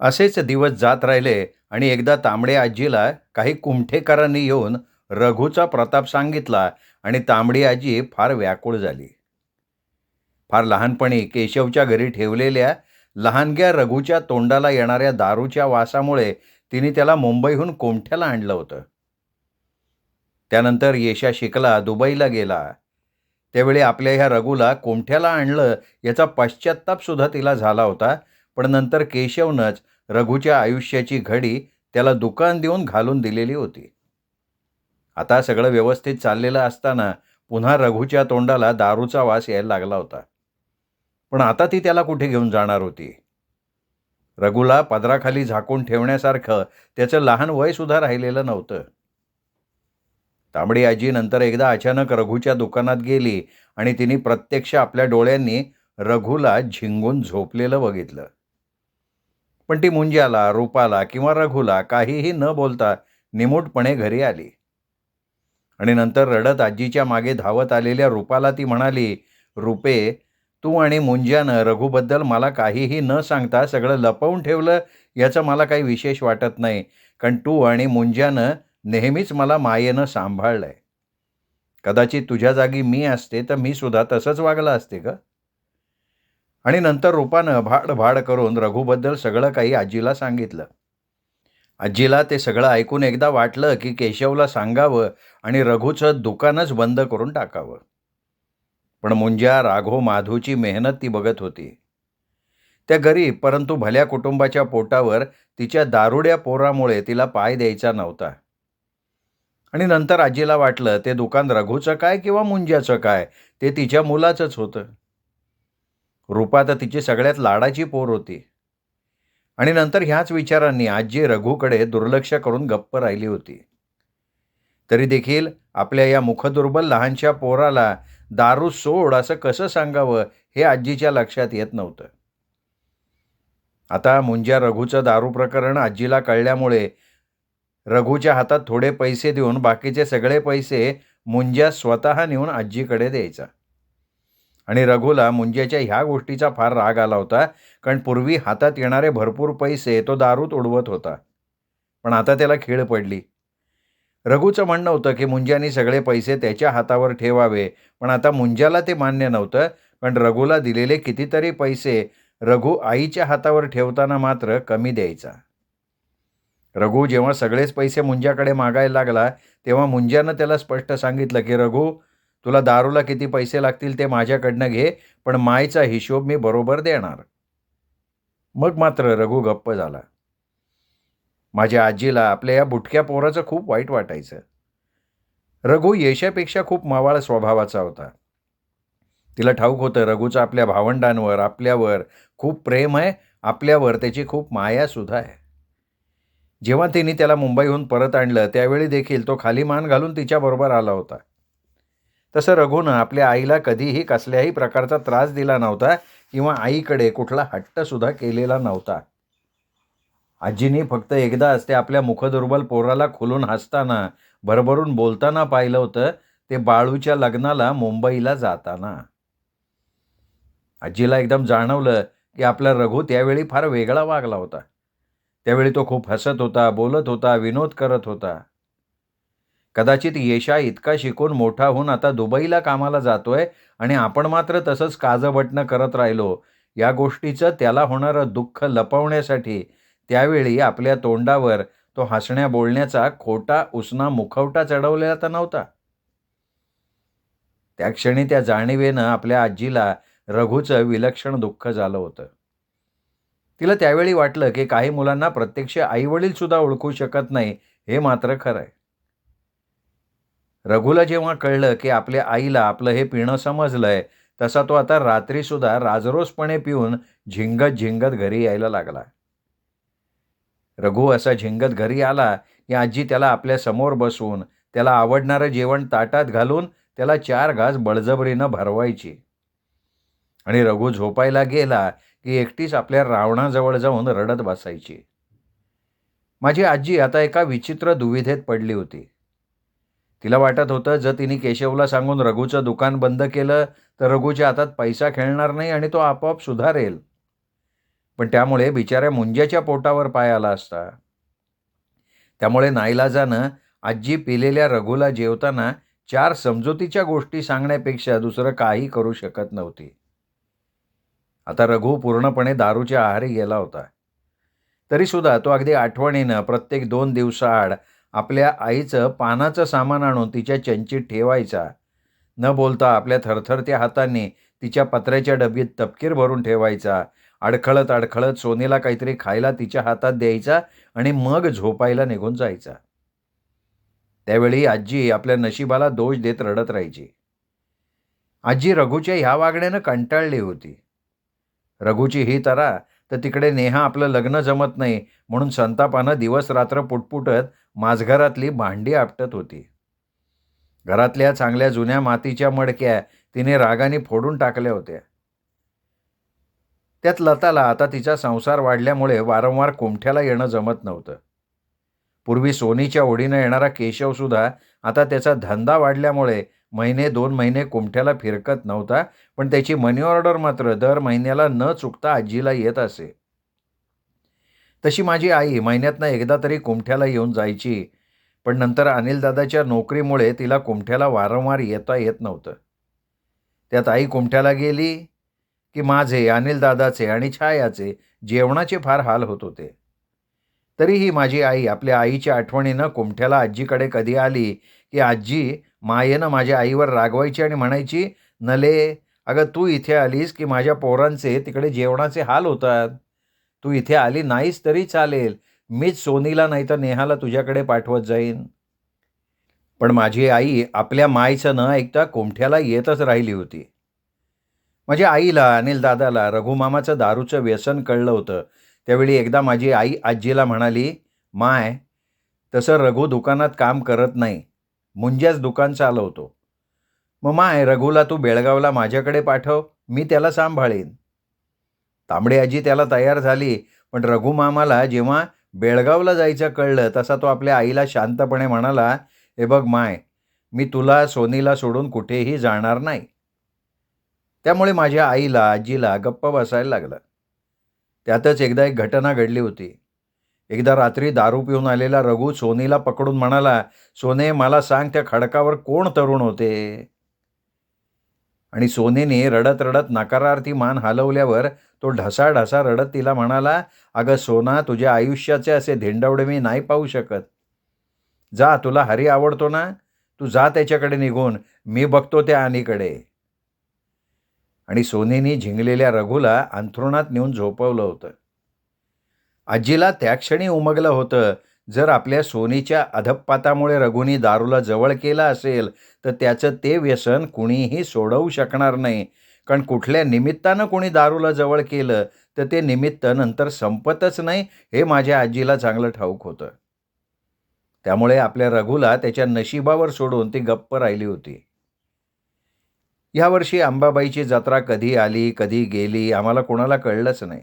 असेच दिवस जात राहिले आणि एकदा तांबडे आजीला काही कुमठेकरांनी येऊन रघूचा प्रताप सांगितला आणि तांबडी आजी फार व्याकुळ झाली. फार लहानपणी केशवच्या घरी ठेवलेल्या लहानग्या रघूच्या तोंडाला येणाऱ्या दारूच्या वासामुळे तिने त्याला मुंबईहून कोमठ्याला आणलं होतं. त्यानंतर येशा शिकला, दुबईला गेला. त्यावेळी आपल्या ह्या रघूला कोमठ्याला आणलं याचा पश्चात्ताप सुद्धा तिला झाला होता. पण नंतर केशवनंच रघूच्या आयुष्याची घडी त्याला दुकान देऊन घालून दिलेली होती. आता सगळं व्यवस्थित चाललेलं असताना पुन्हा रघूच्या तोंडाला दारूचा वास यायला लागला होता. पण आता ती त्याला कुठे घेऊन जाणार होती? रघूला पदराखाली झाकून ठेवण्यासारखं त्याचं लहान वय सुद्धा राहिलेलं नव्हतं. तांबडी आजी नंतर एकदा अचानक रघूच्या दुकानात गेली आणि तिने प्रत्यक्ष आपल्या डोळ्यांनी रघूला झिंगून झोपलेलं बघितलं. पण ती मुंज्याला, रूपाला किंवा रघूला काहीही न बोलता निमूटपणे घरी आली. आणि नंतर रडत आजीच्या मागे धावत आलेल्या रूपाला ती म्हणाली, "रूपे, तू आणि मुंज्यानं रघूबद्दल मला काहीही न सांगता सगळं लपवून ठेवलं याचं मला काही विशेष वाटत नाही. कारण तू आणि मुंज्यानं नेहमीच मला मायेनं सांभाळलंय. कदाचित तुझ्या जागी मी असते तर मी सुद्धा तसंच वागलं असते का?" आणि नंतर रूपानं भाड करून रघूबद्दल सगळं काही आजीला सांगितलं. आजीला ते सगळं ऐकून एकदा वाटलं की केशवला सांगावं आणि रघूचं दुकानच बंद करून टाकावं. पण मुंज्या, राघव, माधूची मेहनत ती बघत होती. त्या गरीब परंतु भल्या कुटुंबाच्या पोटावर तिच्या दारुड्या पोरामुळे तिला पाय द्यायचा नव्हता. आणि नंतर आजीला वाटलं ते दुकान रघूचं काय किंवा मुंज्याचं काय, ते तिच्या मुलाचंच होतं. रूपा तर तिची सगळ्यात लाडाची पोर होती. आणि नंतर ह्याच विचारांनी आजी रघूकडे दुर्लक्ष करून गप्प राहिली होती. तरी देखील आपल्या या मुखदुर्बल लहानशा पोराला दारू सोड असं कसं सांगावं हे आजीच्या लक्षात येत नव्हतं. आता मुंज्या रघूचं दारू प्रकरण आजीला कळल्यामुळे रघूच्या हातात थोडे पैसे देऊन बाकीचे सगळे पैसे मुंज्या स्वतः नेऊन आजीकडे द्यायचा. आणि रघूला मुंज्याच्या ह्या गोष्टीचा फार राग आला होता. कारण पूर्वी हातात येणारे भरपूर पैसे तो दारूत उडवत होता. पण आता त्याला खीळ पडली. रघूचं म्हणणं होतं की मुंज्यानी सगळे पैसे त्याच्या हातावर ठेवावे. पण आता मुंज्याला ते मान्य नव्हतं. पण रघूला दिलेले कितीतरी पैसे रघू आईच्या हातावर ठेवताना मात्र कमी द्यायचा. रघू जेव्हा सगळेच पैसे मुंज्याकडे मागायला लागला तेव्हा मुंज्यानं त्याला स्पष्ट सांगितलं की रघू, तुला दारूला किती पैसे लागतील ते माझ्याकडनं घे, पण मायचा हिशोब मी बरोबर देणार. मग मात्र रघू गप्प झाला. माझ्या आजीला आपल्या या बुटक्या पोराचं खूप वाईट वाटायचं. रघू येशापेक्षा खूप मवाळ स्वभावाचा होता. तिला ठाऊक होतं रघूचं आपल्या भावंडांवर, आपल्यावर खूप प्रेम आहे, आपल्यावर त्याची खूप माया सुद्धा आहे. जेव्हा तिने त्याला मुंबईहून परत आणलं त्यावेळी देखील तो खाली मान घालून तिच्याबरोबर आला होता. तसं रघूनं आपल्या आईला कधीही कसल्याही प्रकारचा त्रास दिला नव्हता किंवा आईकडे कुठला हट्टसुद्धा केलेला नव्हता. आजीने फक्त एकदाच ते आपल्या मुखदुर्बल पोराला खुलून हसताना, भरभरून बोलताना पाहिलं होतं, ते बाळूच्या लग्नाला मुंबईला जाताना. आजीला एकदम जाणवलं की आपला रघू त्यावेळी फार वेगळा वागला होता. त्यावेळी तो खूप हसत होता, बोलत होता, विनोद करत होता. कदाचित येशा इतका शिकून मोठा होऊन आता दुबईला कामाला जातोय आणि आपण मात्र तसंच काजबटणं करत राहिलो, या गोष्टीचं त्याला होणारं दुःख लपवण्यासाठी त्यावेळी आपल्या तोंडावर तो हसण्या बोलण्याचा खोटा उसना मुखवटा चढवलेला तर नव्हता. त्या क्षणी त्या जाणीवेनं आपल्या आजीला रघूचं विलक्षण दुःख झालं होतं. तिला त्यावेळी वाटलं की काही मुलांना प्रत्यक्ष आईवडील सुद्धा ओळखू शकत नाही, हे मात्र खरं आहे. रघूला जेव्हा कळलं की आपल्या आईला आपलं हे पिणं समजलंय, तसा तो आता रात्रीसुद्धा राजरोसपणे पिऊन झिंगत झिंगत घरी यायला लागला. रघू असा झिंगत घरी आला की आजी त्याला आपल्या समोर बसवून त्याला आवडणारं जेवण ताटात घालून त्याला 4 घास बळजबरीनं भरवायची. आणि रघू झोपायला गेला की एकटीच आपल्या रावणाजवळ जाऊन रडत बसायची. माझी आजी आता एका विचित्र दुविधेत पडली होती. तिला वाटत होतं जर तिने केशवला सांगून रघूचं दुकान बंद केलं तर रघूच्या हातात पैसा खेळणार नाही आणि तो आपोआप सुधारेल. पण त्यामुळे बिचाऱ्या मुंज्याच्या पोटावर पाय आला असता. त्यामुळे नाईलाजानं आजी पिलेल्या रघुला जेवताना 4 समजुतीच्या गोष्टी सांगण्यापेक्षा दुसरं काही करू शकत नव्हती. आता रघु पूर्णपणे दारूच्या आहारी गेला होता. तरीसुद्धा तो अगदी आठवणीनं प्रत्येक 2 दिवसाआड आपल्या आईचं पानाचं सामान आणून तिच्या चंचीत ठेवायचा. न बोलता आपल्या थरथरत्या हातांनी तिच्या पत्र्याच्या डबीत तपकीर भरून ठेवायचा. अडखळत अडखळत सोनीला काहीतरी खायला तिच्या हातात द्यायचा आणि मग झोपायला निघून जायचा. त्यावेळी आजी आपल्या नशिबाला दोष देत रडत राहायची. आजी रघुच्या ह्या वागण्यानं कंटाळली होती. रघुची ही तरा, तर तिकडे नेहा आपलं लग्न जमत नाही म्हणून संतापानं दिवस रात्र पुटपुटत माझघरातली भांडी आपटत होती. घरातल्या चांगल्या जुन्या मातीच्या मडक्या तिने रागाने फोडून टाकल्या होत्या. त्यात लताला आता तिचा संसार वाढल्यामुळे वारंवार कुमठ्याला येणं जमत नव्हतं. पूर्वी सोनीच्या ओढीनं येणारा केशवसुद्धा आता त्याचा धंदा वाढल्यामुळे महिने 2 महिने कुमठ्याला फिरकत नव्हता, पण त्याची मनी ऑर्डर मात्र दर महिन्याला न चुकता आजीला येत असे. तशी माझी आई महिन्यातनं एकदा तरी कुमठ्याला येऊन जायची, पण नंतर अनिलदादाच्या नोकरीमुळे तिला कुमठ्याला वारंवार येता येत नव्हतं. त्यात आई कुमठ्याला गेली की माझे, अनिलदादाचे आणि छायाचे जेवणाचे फार हाल होत होते. तरीही माझी आई आपल्या आईच्या आठवणीनं कुमठ्याला आजीकडे कधी आली की आजी मायेनं माझ्या आईवर रागवायची आणि म्हणायची, "नले, अगं तू इथे आलीस की माझ्या पोरांचे तिकडे जेवणाचे हाल होतात. तू इथे आली नाहीस तरी चालेल. मीच सोनीला नाही तर नेहाला तुझ्याकडे पाठवत जाईन." पण माझी आई आपल्या मायचं न ऐकता कुमठ्याला येतच राहिली होती. माझ्या आईला, अनिलदादाला रघुमामाचं दारूचं व्यसन कळलं होतं. त्यावेळी एकदा माझी आई आजीला म्हणाली, "माय, तसं रघु दुकानात काम करत नाही. मुंज्याच दुकान चालवतो. मग माय, रघुला तू बेळगावला माझ्याकडे पाठव, मी त्याला सांभाळीन." तांबडी आजी त्याला तयार झाली, पण रघुमामाला जेव्हा बेळगावला जायचं कळलं तसा तो आपल्या आईला शांतपणे म्हणाला, "हे बघ माय, मी तुला सोनीला सोडून कुठेही जाणार नाही." त्यामुळे माझ्या आईला, आजीला गप्प बसायला लागलं. त्यातच एकदा एक घटना घडली होती. एकदा रात्री दारू पिऊन आलेला रघु सोनीला पकडून म्हणाला, "सोने, मला सांग त्या खडकावर कोण तरुण होते?" आणि सोनीने रडत रडत नकारार्थी मान हलवल्यावर तो ढसाढसा रडत तिला म्हणाला, "अगं सोना, तुझ्या आयुष्याचे असे धिंडवडे मी नाही पाहू शकत. जा, तुला हरी आवडतो ना, तू जा त्याच्याकडे निघून, मी बघतो त्या अनीकडे." आणि सोनीने झिंगलेल्या रघुला अंथरुणात नेऊन झोपवलं होतं. आजीला त्या क्षणी उमगलं होतं, जर आपल्या सोनीच्या अधःपातामुळे रघुनी दारूला जवळ केलं असेल तर त्याचं ते व्यसन कुणीही सोडवू शकणार नाही. कारण कुठल्या निमित्तानं कोणी दारूला जवळ केलं तर ते निमित्त नंतर संपतच नाही, हे माझ्या आजीला चांगलं ठाऊक होतं. त्यामुळे आपल्या रघुला त्याच्या नशिबावर सोडून ती गप्प राहिली होती. यावर्षी अंबाबाईची जत्रा कधी आली, कधी गेली, आम्हाला कोणाला कळलंच नाही.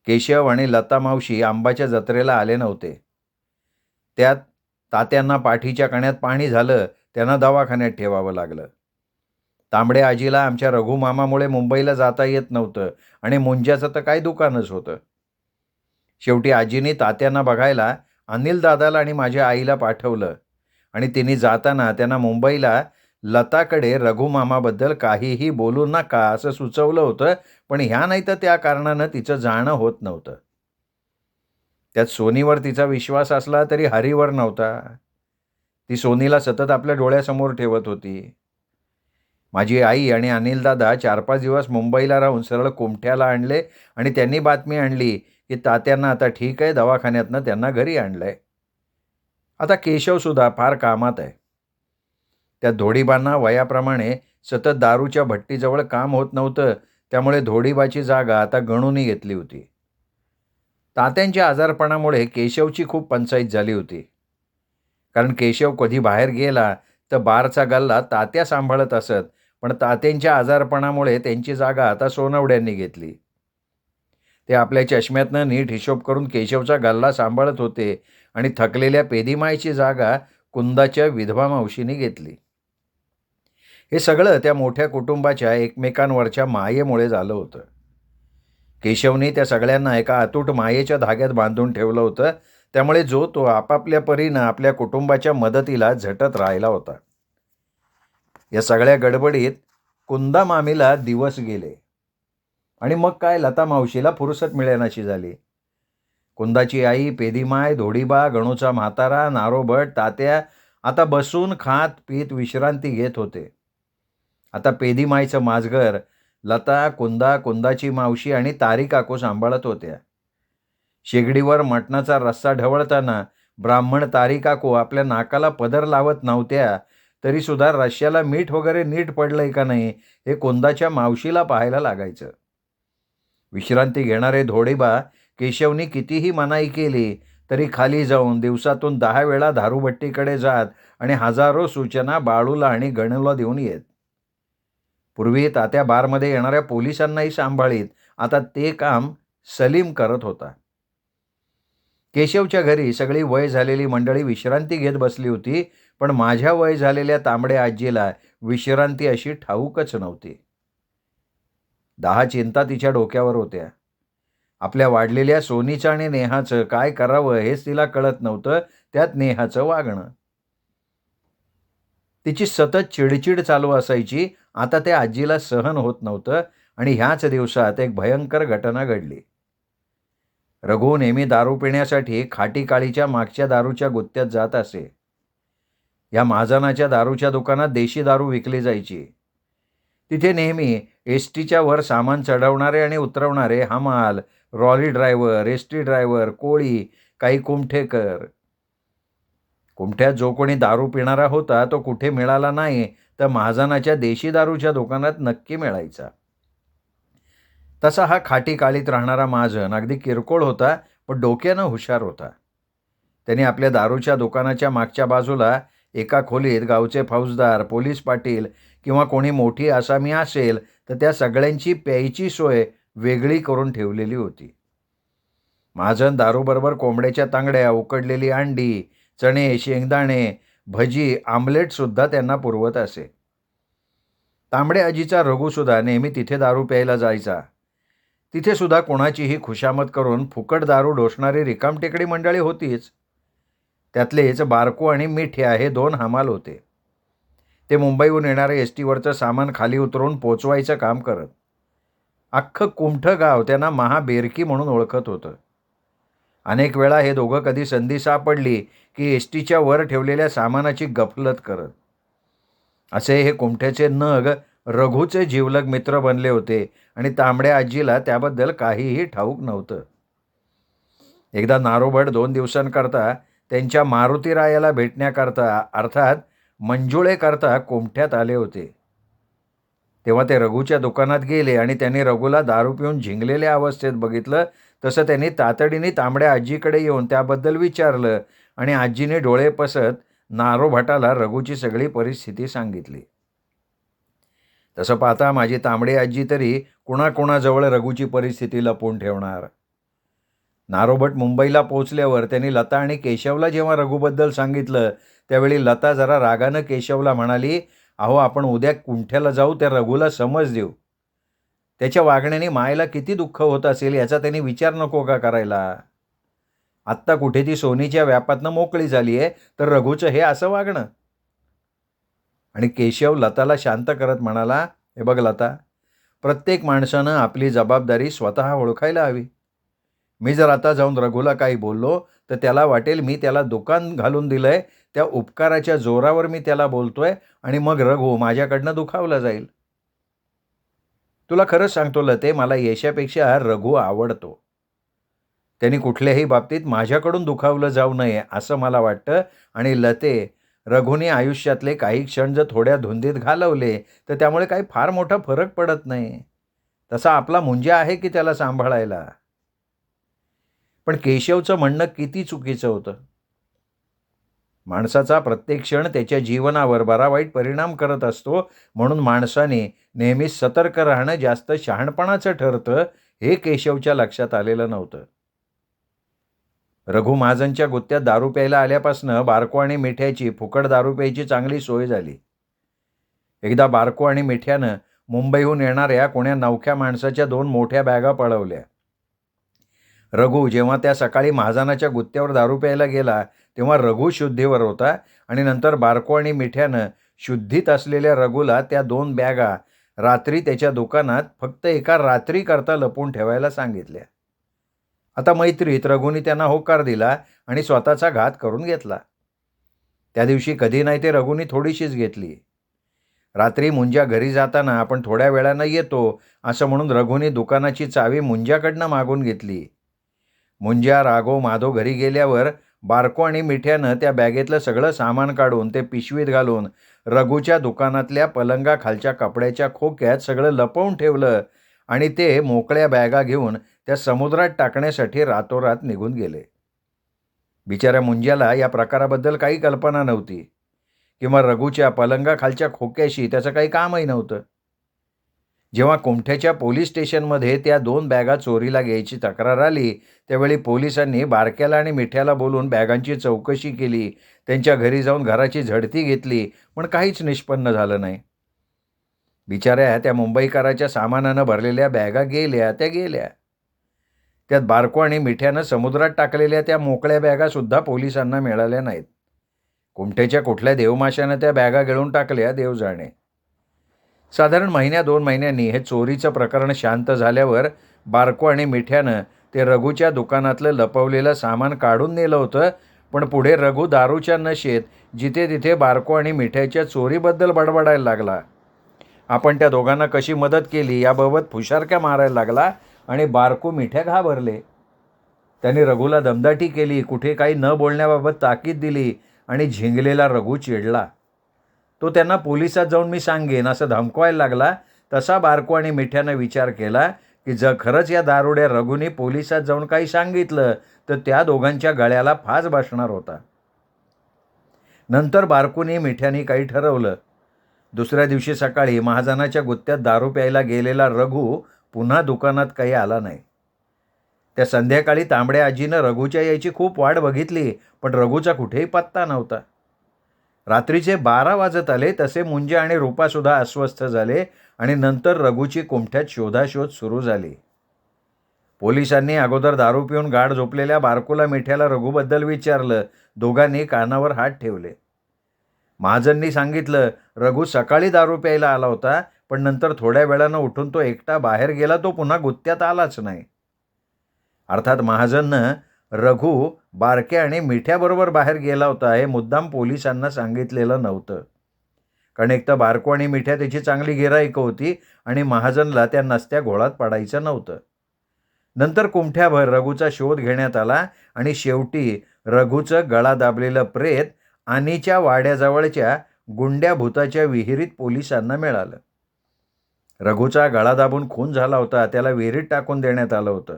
केशव आणि लता मावशी आंबाच्या जत्रेला आले नव्हते. त्यात तात्यांना पाठीच्या कण्यात पाणी झालं, त्यांना दवाखान्यात ठेवावं लागलं. तांबड्या आजीला आमच्या रघुमामामुळे मुंबईला जाता येत नव्हतं आणि मुंज्याचं तर काय दुकानच होतं. शेवटी आजीने तात्यांना बघायला अनिलदादाला आणि माझ्या आईला पाठवलं आणि तिने जाताना त्यांना मुंबईला लताकडे रघुमामाबद्दल काहीही बोलू नका असं सुचवलं होतं, पण ह्या नाही तर त्या कारणानं तिचं जाणं होत नव्हतं. त्यात सोनीवर तिचा विश्वास असला तरी हरीवर नव्हता. ती सोनीला सतत आपल्या डोळ्यासमोर ठेवत होती. माझी आई आणि अनिलदादा 4-5 दिवस मुंबईला राहून सरळ कुमठ्याला आणले आणि त्यांनी बातमी आणली की तात्यांना आता ठीक आहे, दवाखान्यातनं त्यांना घरी आणलंय. आता केशवसुद्धा फार कामात आहे. त्या धोडीबांना वयाप्रमाणे सतत दारूच्या भट्टीजवळ काम होत नव्हतं, त्यामुळे धोडीबाची जागा आता गणूनी घेतली होती. तात्यांच्या आजारपणामुळे केशवची खूप पंचाईत झाली होती. कारण केशव कधी बाहेर गेला तर बारचा गल्ला तात्या सांभाळत असत, पण तात्यांच्या आजारपणामुळे त्यांची जागा आता सोनवड्यांनी घेतली. ते आपल्या चष्म्यातनं नीट हिशोब करून केशवचा गल्ला सांभाळत होते आणि थकलेल्या पेदीमाईची जागा कुंदाच्या विधवा मावशीने घेतली. हे सगळं त्या मोठ्या कुटुंबाच्या एकमेकांवरच्या मायेमुळे झालं होतं. केशवने त्या सगळ्यांना एका अतूट मायेच्या धाग्यात बांधून ठेवलं होतं. त्यामुळे जो तो आपापल्या परीनं आपल्या कुटुंबाच्या मदतीला झटत राहिला होता. या सगळ्या गडबडीत कुंदा मामीला दिवस गेले आणि मग काय लता मावशीला फुरसत मिळेनाशी झाली. कुंदाची आई, पेदीमाय, धोडीबा, गणूचा म्हातारा, नारोभट, तात्या आता बसून खात पीत विश्रांती घेत होते. आता पेदीमायचं माजगर लता, कुंदा, कुंदाची मावशी आणि तारी काकू सांभाळत होत्या. शेगडीवर मटणाचा रस्सा ढवळताना ब्राह्मण तारी काकू आपल्या नाकाला पदर लावत नव्हत्या, तरी सुद्धा रश्श्याला मीठ वगैरे नीट पडलंय का नाही हे कुंदाच्या मावशीला पाहायला लागायचं. विश्रांती घेणारे धोडीबा केशवनी कितीही मनाई केली तरी खाली जाऊन दिवसातून 10 वेळा दारूभट्टीकडे जात आणि हजारो सूचना बाळूला आणि गणूला देऊन येत. पूर्वी तात्या बारमध्ये येणाऱ्या पोलिसांनाही सांभाळीत, आता ते काम सलीम करत होता. केशवच्या घरी सगळी वय झालेली मंडळी विश्रांती घेत बसली होती, पण माझ्या वय झालेल्या तांबड्या आजीला विश्रांती अशी ठाऊकच नव्हती. 10 चिंता तिच्या डोक्यावर होत्या. आपल्या वाढलेल्या सोनीचं आणि नेहाचं काय करावं हेच तिला कळत नव्हतं, त्यात नेहाचं वागणं. तिची सतत चिडचिड चालू असायची. आता ते आजीला सहन होत नव्हतं आणि ह्याच दिवसात एक भयंकर घटना घडली. रघु नेहमी दारू पिण्यासाठी खाटी काळीच्या मागच्या दारूच्या गुत्त्यात जात असे. या महाजनाच्या दारूच्या दुकानात देशी दारू विकली जायची. तिथे नेहमी एसटीच्या वर सामान चढवणारे आणि उतरवणारे हमाल, रॉली ड्रायव्हर, एसटी ड्रायव्हर, कोळी, काही कुमठेकर. कुमठ्यात जो कोणी दारू पिणारा होता तो कुठे मिळाला नाही तर महाजनाच्या देशी दारूच्या दुकानात नक्की मिळायचा. तसा हा खाटी काळीत राहणारा महाजन अगदी किरकोळ होता, पण डोक्यानं हुशार होता. त्याने आपल्या दारूच्या दुकानाच्या मागच्या बाजूला एका खोलीत गावचे फौजदार, पोलीस पाटील किंवा कोणी मोठी आसामी असेल तर त्या सगळ्यांची प्यायची सोय वेगळी करून ठेवलेली होती. महाजन दारूबरोबर कोंबड्याच्या तांगड्या, उकडलेली अंडी, चणे, शेंगदाणे, भजी, आमलेटसुद्धा त्यांना पुरवत असे. तांबडे आजीचा रघुसुद्धा नेहमी तिथे दारू प्यायला जायचा. तिथे सुद्धा कोणाचीही खुशामत करून फुकट दारू डोसणारी रिकामटेकडी मंडळी होतीच. त्यातलेच बारको आणि मिठ्या हे 2 हमाल होते. ते मुंबईहून येणारे एसटीवरचं सामान खाली उतरवून पोचवायचं काम करत. अख्खं कुमठं गाव त्यांना महाबेरकी म्हणून ओळखत होतं. अनेक वेळा हे दोघं कधी संधी सापडली की एसटीच्या वर ठेवलेल्या सामानाची गफलत करत. असे हे कुमठ्याचे नग रघुचे जिवलग मित्र बनले होते आणि तांबड्या आजीला त्याबद्दल काहीही ठाऊक नव्हतं. एकदा नारोभट 2 दिवसांकरता त्यांच्या मारुतीरायाला भेटण्याकरता अर्थात मंजुळेकरता कुमठ्यात आले होते. तेव्हा ते रघुच्या दुकानात गेले आणि त्यांनी रघुला दारू पिऊन झिंगलेल्या अवस्थेत बघितलं. तसं त्यांनी तातडीने तांबड्या आजीकडे येऊन त्याबद्दल विचारलं आणि आजीने डोळे पसत नारोभटाला रघुची सगळी परिस्थिती सांगितली. तसं पाहता माझी तांबडी आजी तरी कुणाकुणाजवळ रघुची परिस्थिती लपवून ठेवणार. नारोभट मुंबईला पोचल्यावर त्यांनी लता आणि केशवला जेव्हा रघुबद्दल सांगितलं त्यावेळी लता जरा रागानं केशवला म्हणाली, अहो आपण उद्या कुंठ्याला जाऊ, त्या रघुला समज देऊ. त्याच्या वागण्याने मायला किती दुःख होत असेल याचा त्यांनी विचार नको का करायला. आत्ता कुठे ती सोनीच्या व्यापातनं मोकळी झाली आहे तर रघुचं हे असं वागणं. आणि केशव लताला शांत करत म्हणाला, हे बघ लता, प्रत्येक माणसानं आपली जबाबदारी स्वतः ओळखायला हवी. मी जर आता जाऊन रघुला काही बोललो तर त्याला वाटेल मी त्याला दुकान घालून दिलंय, त्या उपकाराच्या जोरावर मी त्याला बोलतोय आणि मग रघु माझ्याकडनं दुखावला जाईल. तुला खरंच सांगतो लते, मला यशापेक्षा रघु आवडतो. त्यांनी कुठल्याही बाबतीत माझ्याकडून दुखावलं जाऊ नये असं मला वाटतं. आणि लते, रघुने आयुष्यातले काही क्षण जर थोड्या धुंदीत घालवले तर त्यामुळे काही फार मोठा फरक पडत नाही. तसा आपला मुंजा आहे की त्याला सांभाळायला. पण केशवचं म्हणणं किती चुकीचं होतं. माणसाचा प्रत्येक क्षण त्याच्या जीवनावर बरा वाईट परिणाम करत असतो, म्हणून माणसाने नेहमी सतर्क राहणं जास्त शहाणपणाचं ठरतं हे केशवच्या लक्षात आलेलं नव्हतं. रघु महाजनच्या गुत्त्यात दारू प्यायला आल्यापासून बारको आणि मिठ्याची फुकट दारू प्यायची चांगली सोय झाली. एकदा बारको आणि मिठ्यानं मुंबईहून येणाऱ्या कोण्या नवख्या माणसाच्या 2 मोठ्या बॅगा पळवल्या. रघु जेव्हा त्या सकाळी महाजनाच्या गुत्त्यावर दारू प्यायला गेला तेव्हा रघु शुद्धीवर होता आणि नंतर बारको आणि मिठ्यानं शुद्धीत असलेल्या रघुला त्या 2 बॅगा रात्री त्याच्या दुकानात फक्त एका रात्रीकरता लपवून ठेवायला सांगितल्या. आता मैत्रीत रघुनी त्यांना होकार दिला आणि स्वतःचा घात करून घेतला. त्या दिवशी कधी नाही ते रघुनी थोडीशीच घेतली. रात्री मुंजा घरी जाताना आपण थोड्या वेळानं येतो असं म्हणून रघुनी दुकानाची चावी मुंजाकडनं मागून घेतली. मुंजा राघव माधव घरी गेल्यावर बारको आणि मिठ्यानं त्या बॅगेतलं सगळं सामान काढून ते पिशवीत घालून रघुच्या दुकानातल्या पलंगाखालच्या कपड्याच्या खोक्यात सगळं लपवून ठेवलं आणि ते मोकळ्या बॅगा घेऊन त्या समुद्रात टाकण्यासाठी रातोरात निघून गेले. बिचाऱ्या मुंज्याला या प्रकाराबद्दल काही कल्पना नव्हती किंवा रघुच्या पलंगाखालच्या खोक्याशी त्याचं काही कामही नव्हतं. जेव्हा कुमठ्याच्या पोलीस स्टेशनमध्ये त्या 2 बॅगा चोरीला घ्यायची तक्रार आली त्यावेळी पोलिसांनी बारक्याला आणि मिठ्याला बोलून बॅगांची चौकशी केली. त्यांच्या घरी जाऊन घराची झडती घेतली, पण काहीच निष्पन्न झालं नाही. बिचाऱ्या त्या मुंबईकराच्या सामानानं भरलेल्या बॅगा गेल्या त्या गेल्या. त्यात बारको आणि मिठ्यानं समुद्रात टाकलेल्या त्या मोकळ्या बॅगासुद्धा पोलिसांना मिळाल्या नाहीत. कुमठ्याच्या कुठल्या देवमाशानं त्या बॅगा गिळून टाकल्या देव जाणे. साधारण 1-2 महिन्यांनी हे चोरीचं प्रकरण शांत झाल्यावर बारको आणि मिठ्यानं ते रघुच्या दुकानातलं लपवलेलं सामान काढून नेलं होतं, पण पुढे रघु दारूच्या नशेत जिथे तिथे बारको आणि मिठ्याच्या चोरीबद्दल बडबडायला लागला. आपण त्या दोघांना कशी मदत केली याबाबत फुशारक्या मारायला लागला आणि बारको मिठ्या घाबरले. त्यांनी रघुला दमदाटी केली, कुठे काही न बोलण्याबाबत ताकीद दिली आणि झिंगलेला रघु चिडला. तो त्यांना पोलिसात जाऊन मी सांगेन असं धमकवायला लागला. तसा बारको आणि मिठ्यानं विचार केला की जर खरंच या दारुड्या रघुनी पोलिसात जाऊन काही सांगितलं तर त्या दोघांच्या गळ्याला फास बसणार होता. नंतर बारकोनी मिठ्यानी काही ठरवलं. दुसऱ्या दिवशी सकाळी महाजनाच्या गुत्त्यात दारू प्यायला गेलेला रघु पुन्हा दुकानात काही आला नाही. त्या संध्याकाळी तांबड्या आजीनं रघुच्या यायची खूप वाट बघितली, पण रघुचा कुठेही पत्ता नव्हता. रात्रीचे 12 वाजत आले तसे मुंजा आणि रूपासुद्धा अस्वस्थ झाले आणि नंतर रघुची कुमठ्यात शोधाशोध सुरू झाली. पोलिसांनी अगोदर दारू पिऊन गाढ झोपलेल्या बारकोला मिठ्याला रघुबद्दल विचारलं. दोघांनी कानावर हात ठेवले. महाजननी सांगितलं रघु सकाळी दारू प्यायला आला होता, पण नंतर थोड्या वेळानं उठून तो एकटा बाहेर गेला. तो पुन्हा गुत्त्यात आलाच नाही. अर्थात महाजननं रघु बारक्या आणि मिठ्याबरोबर बाहेर गेला होता हे मुद्दाम पोलिसांना सांगितलेलं नव्हतं, कारण एक तर बारको आणि मिठ्या त्याची चांगली गिऱ्हाईकं होती आणि महाजनला त्या नसत्या घोळात पडायचं नव्हतं. नंतर कुमठ्याभर रघुचा शोध घेण्यात आला आणि शेवटी रघुचं गळा दाबलेलं प्रेत आनीच्या वाड्याजवळच्या गुंड्या भूताच्या विहिरीत पोलिसांना मिळालं. रघुचा गळा दाबून खून झाला होता, त्याला विहिरीत टाकून देण्यात आलं होतं.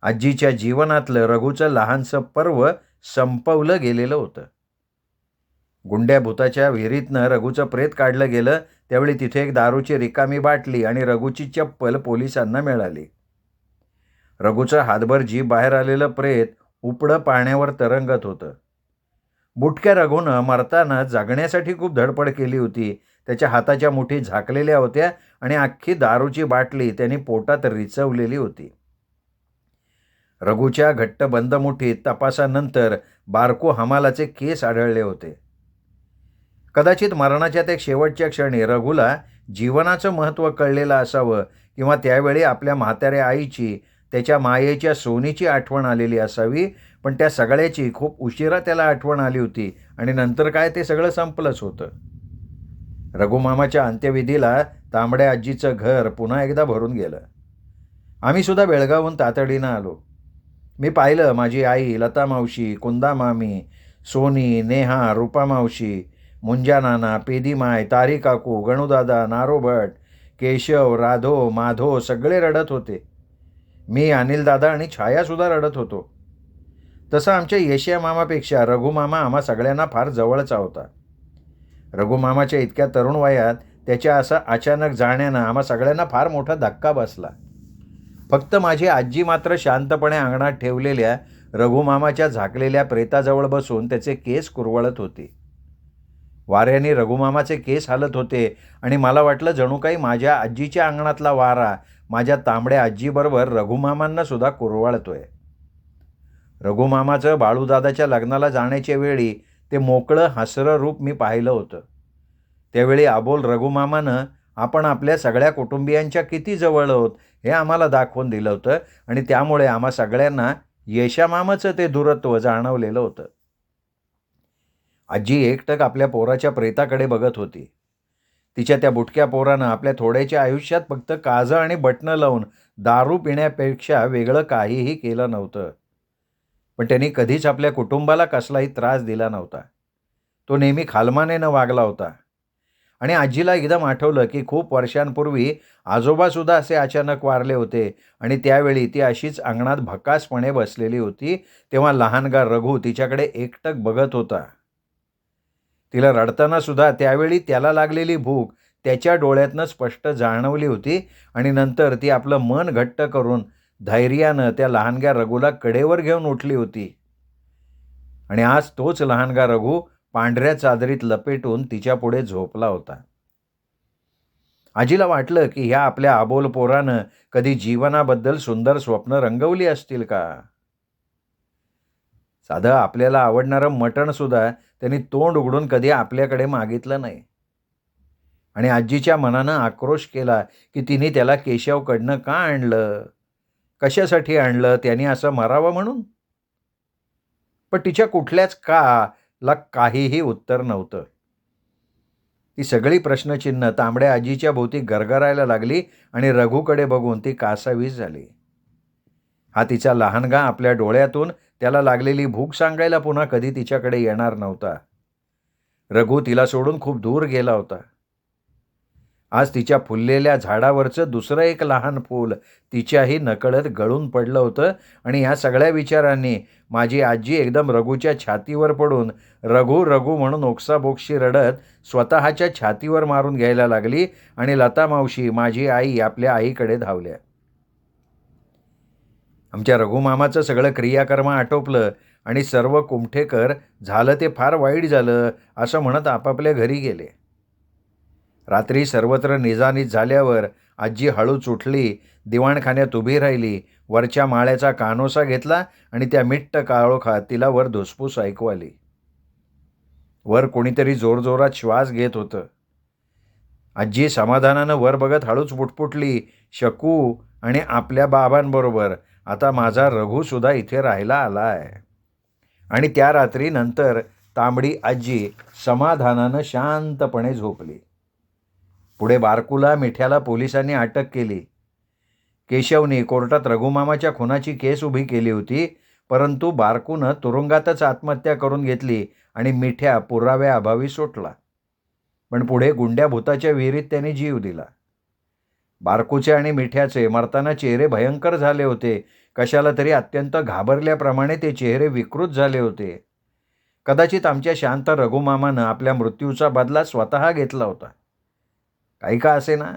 आजीच्या जीवनातलं रघुचं लहानसं पर्व संपवलं गेलेलं होतं. गुंड्या भूताच्या विहिरीतनं रघुचं प्रेत काढलं गेलं त्यावेळी तिथे एक दारूची रिकामी बाटली आणि रघुची चप्पल पोलिसांना मिळाली. रघुचं हातभर जीभ बाहेर आलेलं प्रेत उपडं पाण्यावर तरंगत होतं. बुटक्या रघुनं मरताना जगण्यासाठी खूप धडपड केली होती. त्याच्या हाताच्या मुठी झाकलेल्या होत्या आणि अख्खी दारूची बाटली त्यांनी पोटात रिचवलेली होती. रघुच्या घट्ट बंद मुठीत तपासानंतर बारको हमालाचे केस आढळले होते. कदाचित मरणाच्या त्या शेवटच्या क्षणी रघुला जीवनाचं महत्त्व कळलेलं असावं किंवा त्यावेळी आपल्या म्हाताऱ्या आईची, त्याच्या मायेच्या सोनीची आठवण आलेली असावी, पण त्या सगळ्याची खूप उशिरा त्याला आठवण आली होती आणि नंतर काय ते सगळं संपलंच होतं. रघुमामाच्या अंत्यविधीला तांबड्या आजीचं घर पुन्हा एकदा भरून गेलं. आम्हीसुद्धा बेळगावहून तातडीनं आलो. मी पाहिलं माझी आई, लता मावशी, कुंदा मामी, सोनी, नेहा, रूपा मावशी, मुंजा नाना, पेदी माय, तारी काकू, गणूदादा, नारोभट, केशव, राधो, माधो सगळे रडत होते. मी, अनिलदादा आणि छायासुद्धा रडत होतो. तसं आमच्या येशिया मामापेक्षा रघुमामा आम्हा सगळ्यांना फार जवळचा होता. रघुमामाच्या इतक्या तरुण वयात त्याच्या असं अचानक जाण्यानं आम्हा सगळ्यांना फार मोठा धक्का बसला. फक्त माझी आजी मात्र शांतपणे अंगणात ठेवलेल्या रघुमामाच्या झाकलेल्या प्रेताजवळ बसून त्याचे केस कुरवळत होती. वाऱ्याने रघुमामाचे केस हालत होते आणि मला वाटलं जणू काही माझ्या आजीच्या अंगणातला वारा माझ्या तांबड्या आजीबरोबर रघुमामांना सुद्धा कुरवाळतोय. रघुमामाचं बाळूदादाच्या लग्नाला जाण्याच्या वेळी ते मोकळं हसरं रूप मी पाहिलं होतं. त्यावेळी अबोल रघुमामानं आपण आपल्या सगळ्या कुटुंबियांच्या किती जवळ आहोत हे आम्हाला दाखवून दिलं होतं आणि त्यामुळे आम्हा सगळ्यांना यशामामाचं ते दूरत्व जाणवलेलं होतं. आजी एकटक आपल्या पोराच्या प्रेताकडे बघत होती. तिच्या त्या बुटक्या पोरानं आपल्या थोड्याच्या आयुष्यात फक्त काजं आणि बटणं लावून दारू पिण्यापेक्षा वेगळं काहीही केलं नव्हतं. पण त्यांनी कधीच आपल्या कुटुंबाला कसलाही त्रास दिला नव्हता. तो नेहमी खालमानेनं वागला होता. आणि आजीला एकदम आठवलं की खूप वर्षांपूर्वी आजोबासुद्धा असे अचानक वारले होते आणि त्यावेळी ती अशीच अंगणात भकासपणे बसलेली होती. तेव्हा लहानगा रघु तिच्याकडे एकटक बघत होता. तिला रडताना सुद्धा त्यावेळी त्याला लागलेली भूक त्याच्या डोळ्यातनं स्पष्ट जाणवली होती आणि नंतर ती आपलं मन घट्ट करून धैर्यानं त्या लहानग्या रघुला कडेवर घेऊन उठली होती. आणि आज तोच लहानगा रघु पांढऱ्या चादरीत लपेटून तिच्यापुढे झोपला होता. आजीला वाटलं की ह्या आपल्या अबोल पोरानं कधी जीवनाबद्दल सुंदर स्वप्न रंगवली असतील का. साधं आपल्याला आवडणारं मटण सुद्धा त्यांनी तोंड उघडून कधी आपल्याकडे मागितलं नाही. आणि आजीच्या मनानं आक्रोश केला की तिने त्याला केशवकडनं का आणलं, कशासाठी आणलं, त्याने असं मरावं म्हणून. पण तिच्या कुठल्याच का ला काहीही उत्तर नव्हतं. ती सगळी प्रश्नचिन्ह तांबड्या आजीच्या भोवती गरगरायला लागली आणि रघुकडे बघून ती कासावीस झाली. हा तिचा लहानगा आपल्या डोळ्यातून त्याला लागलेली भूक सांगायला पुन्हा कधी तिच्याकडे येणार नव्हता. रघु तिला सोडून खूप दूर गेला होता. आज तिच्या फुललेल्या झाडावरचं दुसरं एक लहान फूल तिच्याही नकळत गळून पडलं होतं आणि ह्या सगळ्या विचारांनी माझी आजी एकदम रघुच्या छातीवर पडून रघु रघु म्हणून ओक्साबोक्शी रडत स्वतःच्या छातीवर मारून घ्यायला लागली आणि लता मावशी माझी आई आपल्या आईकडे धावल्या. आमच्या रघुमामाचं सगळं क्रियाकर्म आटोपलं आणि सर्व कुमठेकर झालं ते फार वाईट झालं असं म्हणत आपापल्या घरी गेले. रात्री सर्वत्र निजानीत झाल्यावर आजी हळूच उठली, दिवाणखान्यात उभी राहिली, वरच्या माळ्याचा कानोसा घेतला आणि त्या मिट्ट काळोखात तिला वर धुसफूस ऐकू आली. वर कोणीतरी जोरजोरात श्वास घेत होतं. आजी समाधानानं वर बघत हळूच पुटपुटली, शकू आणि आपल्या बाबांबरोबर आता माझा रघुसुद्धा इथे राहायला आलाय. आणि त्या रात्री नंतर तांबडी आजी समाधानानं शांतपणे झोपली. पुढे बारकूला मिठ्याला पोलिसांनी अटक केली. केशवने कोर्टात रघुमामाच्या खुनाची केस उभी केली होती, परंतु बारकूनं तुरुंगातच आत्महत्या करून घेतली आणि मिठ्या पुराव्याअभावी सुटला. पण पुढे गुंड्या भूताच्या विहिरीत त्याने जीव दिला. बारकूचे आणि मिठ्याचे मरताना चेहरे भयंकर झाले होते. कशाला तरी अत्यंत घाबरल्याप्रमाणे ते चेहरे विकृत झाले होते. कदाचित आमच्या शांत रघुमामानं आपल्या मृत्यूचा बदला स्वतः घेतला होता. काही का असे ना,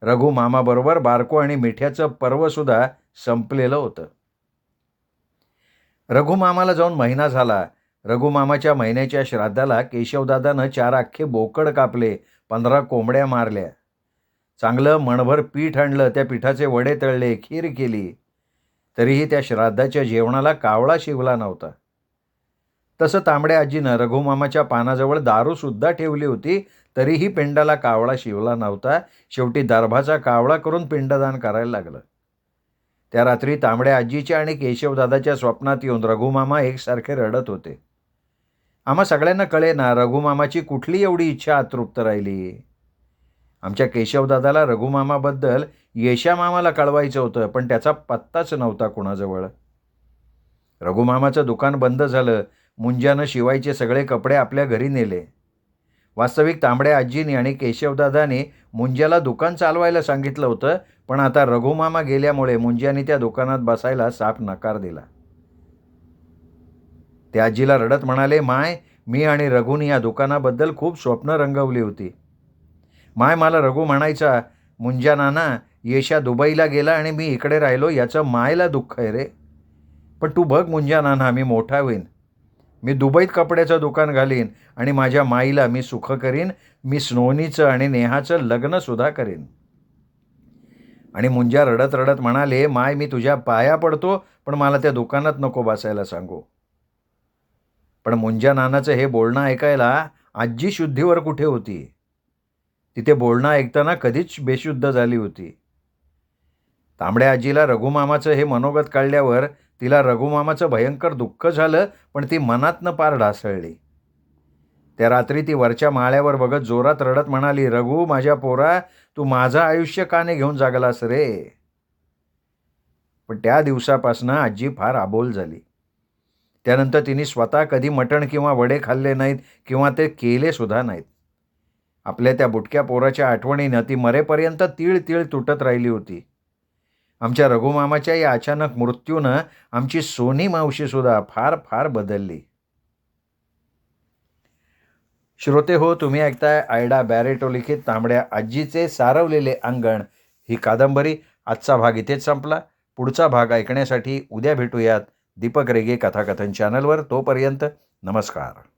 रघुमामाबरोबर बारको आणि मिठ्याचं पर्वसुद्धा संपलेलं होतं. रघुमामाला जाऊन महिना झाला. रघुमामाच्या महिन्याच्या श्राद्धाला केशवदादानं 4 अख्खे बोकड कापले, 15 कोंबड्या मारल्या. चांगलं मणभर पीठ आणलं, त्या पिठाचे वडे तळले, खीर केली. तरीही त्या श्राद्धाच्या जेवणाला कावळा शिवला नव्हता. तसं तांबड्या आजीनं रघुमामाच्या पानाजवळ दारूसुद्धा ठेवली होती, तरीही पिंडाला कावळा शिवला नव्हता. शेवटी दर्भाचा कावळा करून पिंडदान करायला लागलं. त्या रात्री तांबड्या आजीच्या आणि केशवदादाच्या स्वप्नात येऊन रघुमामा एकसारखे रडत होते. आम्हा सगळ्यांना कळेना रघुमामाची कुठली एवढी इच्छा अतृप्त राहिली. आमच्या केशवदादाला रघुमामाबद्दल येशामामाला कळवायचं होतं, पण त्याचा पत्ताच नव्हता कुणाजवळ. रघुमामाचं दुकान बंद झालं. मुंजानं शिवायचे सगळे कपडे आपल्या घरी नेले. वास्तविक तांबड्या आजीने आणि केशवदादाने मुंजाला दुकान चालवायला सांगितलं होतं, पण आता रघुमामा गेल्यामुळे मुंजाने त्या दुकानात बसायला साफ नकार दिला. त्या आजीला रडत म्हणाले, माय, मी आणि रघुनी या दुकानाबद्दल खूप स्वप्न रंगवली होती. माय, मला रघु म्हणायचा, मुंजा नाना, येशा दुबईला गेला आणि मी इकडे राहिलो, याचं मायला दुःख आहे रे. पण तू बघ मुंजा नाना, मी मोठा होईन. मी दुबईत कपड्याचं दुकान घालीन आणि माझ्या माईला मी सुख करीन. मी स्नोनीचं आणि नेहाचं लग्नसुद्धा करीन. आणि मुंजा रडत रडत म्हणाले, माय मी तुझ्या पाया पडतो, पण मला त्या दुकानात नको बसायला सांगू. पण मुंजा नानाचं हे बोलणं ऐकायला आजी शुद्धीवर कुठे होती. तिथे बोलणं ऐकताना कधीच बेशुद्ध झाली होती. तांबड्या आजीला रघुमामाचं हे मनोगत कळल्यावर तिला रघुमामाचं भयंकर दुःख झालं, पण ती मनातनं पार ढासळली. त्या रात्री ती वरच्या माळ्यावर बघत जोरात रडत म्हणाली, रघु माझ्या पोरा, तू माझं आयुष्य का नाही घेऊन जागलास रे. पण त्या दिवसापासून आजी फार आबोल झाली. त्यानंतर तिने स्वतः कधी मटण किंवा वडे खाल्ले नाहीत किंवा ते केले सुद्धा नाहीत. आपल्या त्या बुटक्या पोराच्या आठवणीनं ती मरेपर्यंत तीळ तीळ तुटत राहिली होती. आमच्या रघुमामाच्या या अचानक मृत्यूनं आमची सोनी मावशीसुद्धा फार फार बदलली. श्रोते हो, तुम्ही ऐकताय आयडा बॅरेटो लिखित तांबड्या आजीचे सारवलेले अंगण ही कादंबरी. आजचा भाग इथेच संपला. पुढचा भाग ऐकण्यासाठी उद्या भेटूयात दीपक रेगे कथाकथन चॅनलवर. तोपर्यंत नमस्कार.